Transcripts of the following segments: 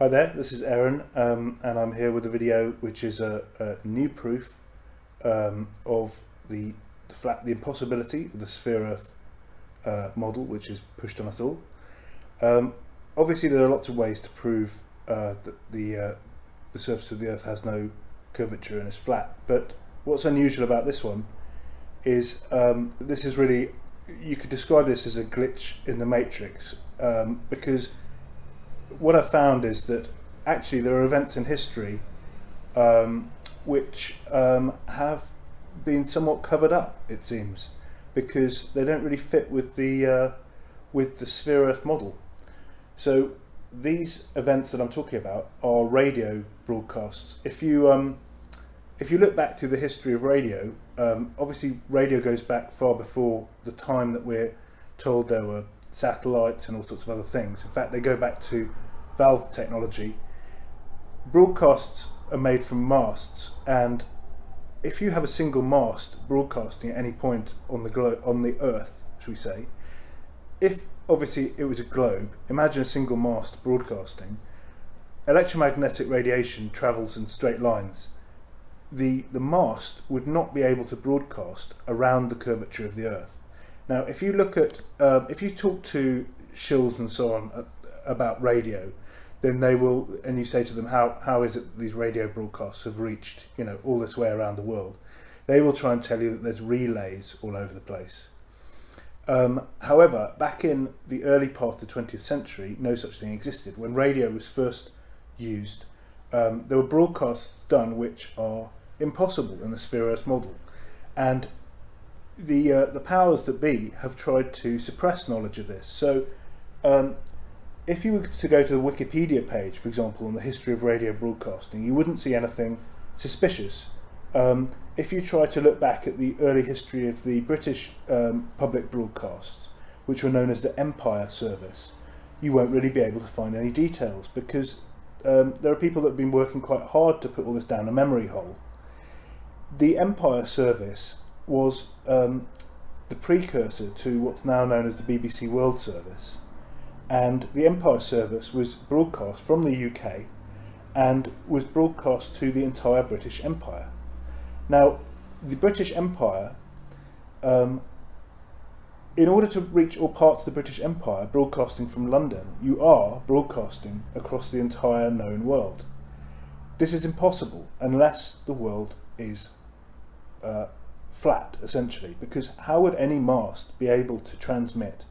Hi there, this is Aaron, and I'm here with a video which is a new proof of the impossibility of the sphere-Earth model, which is pushed on us all. Obviously, there are lots of ways to prove that the surface of the Earth has no curvature and is flat. But what's unusual about this one is this is really, you could describe this as a glitch in the matrix, because what I've found is that actually there are events in history which have been somewhat covered up, it seems, because they don't really fit with the sphere-Earth model. So these events that I'm talking about are radio broadcasts. If you look back through the history of radio, obviously radio goes back far before the time that we're told there were satellites and all sorts of other things. In fact, they go back to valve technology. Broadcasts are made from masts, and if you have a single mast broadcasting at any point on the Earth, should we say, if obviously it was a globe, imagine a single mast broadcasting. Electromagnetic radiation travels in straight lines. The mast would not be able to broadcast around the curvature of the Earth. Now, if you look at, if you talk to shills and so on about radio, then they will, and you say to them, how is it these radio broadcasts have reached, all this way around the world? They will try and tell you that there's relays all over the place. However, back in the early part of the 20th century, no such thing existed. When radio was first used, there were broadcasts done which are impossible in the sphere-Earth model, and the powers that be have tried to suppress knowledge of this. So if you were to go to the Wikipedia page, for example, on the history of radio broadcasting, you wouldn't see anything suspicious. If you try to look back at the early history of the British public broadcasts, which were known as the Empire Service, you won't really be able to find any details, because there are people that have been working quite hard to put all this down a memory hole. The Empire Service was the precursor to what's now known as the BBC World Service, and the Empire Service was broadcast from the UK and was broadcast to the entire British Empire. Now, the British Empire, in order to reach all parts of the British Empire broadcasting from London, you are broadcasting across the entire known world. This is impossible unless the world is flat, essentially, because how would any mast be able to transmit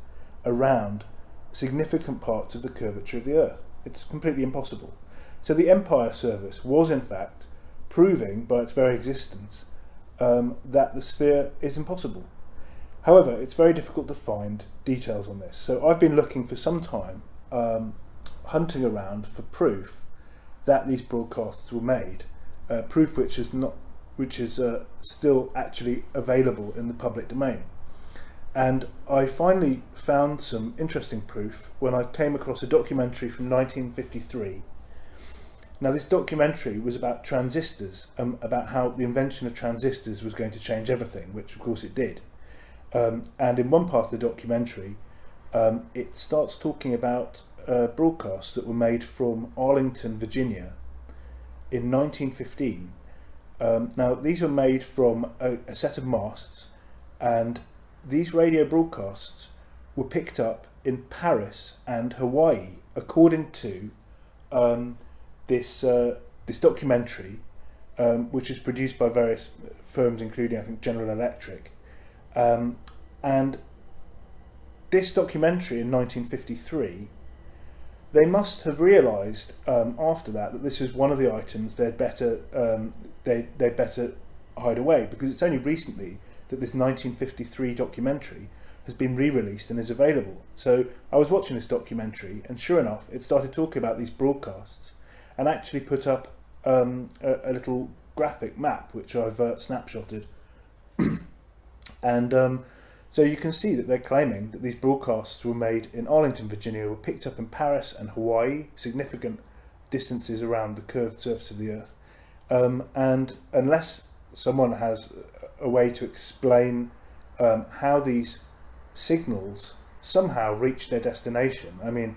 around significant parts of the curvature of the Earth? It's completely impossible. So the Empire Service was in fact proving by its very existence that the sphere is impossible. However, it's very difficult to find details on this. So I've been looking for some time, hunting around for proof that these broadcasts were made, proof which is still actually available in the public domain. And I finally found some interesting proof when I came across a documentary from 1953. Now, this documentary was about transistors, about how the invention of transistors was going to change everything, which of course it did. And in one part of the documentary, it starts talking about broadcasts that were made from Arlington, Virginia in 1915. Now, these were made from a set of masts, and these radio broadcasts were picked up in Paris and Hawaii, according to this documentary, which is produced by various firms, including, I think, General Electric. And this documentary in 1953, they must have realised after that this is one of the items they'd better hide away, because it's only recently that this 1953 documentary has been re-released and is available. So I was watching this documentary, and sure enough, it started talking about these broadcasts, and actually put up a little graphic map which I've snapshotted. And so you can see that they're claiming that these broadcasts were made in Arlington, Virginia, were picked up in Paris and Hawaii, significant distances around the curved surface of the Earth. And unless someone has a way to explain how these signals somehow reach their destination, I mean,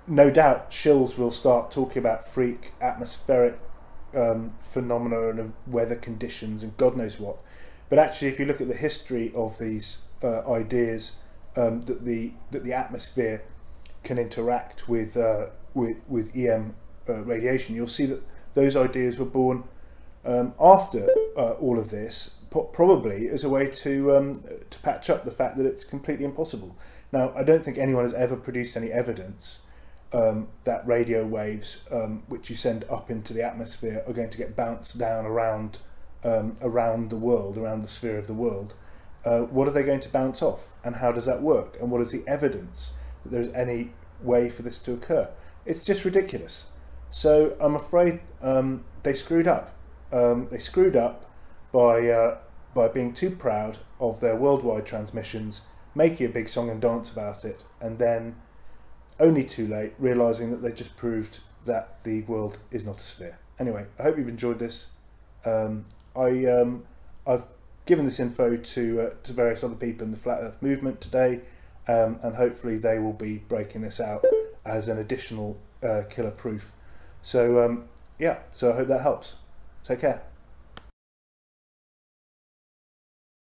no doubt shills will start talking about freak atmospheric phenomena and of weather conditions and God knows what. But actually, if you look at the history of these ideas, that the atmosphere can interact with EM radiation, you'll see that those ideas were born after all of this, probably as a way to patch up the fact that it's completely impossible. Now, I don't think anyone has ever produced any evidence that radio waves, which you send up into the atmosphere, are going to get bounced down around the world, around the sphere of the world. What are they going to bounce off, and how does that work, and what is the evidence that there's any way for this to occur? It's just ridiculous. So I'm afraid they screwed up. They screwed up by being too proud of their worldwide transmissions, making a big song and dance about it, and then only too late realising that they just proved that the world is not a sphere. Anyway, I hope you've enjoyed this. I've given this info to various other people in the Flat Earth movement today, and hopefully they will be breaking this out as an additional killer proof. So yeah, so I hope that helps. Take care.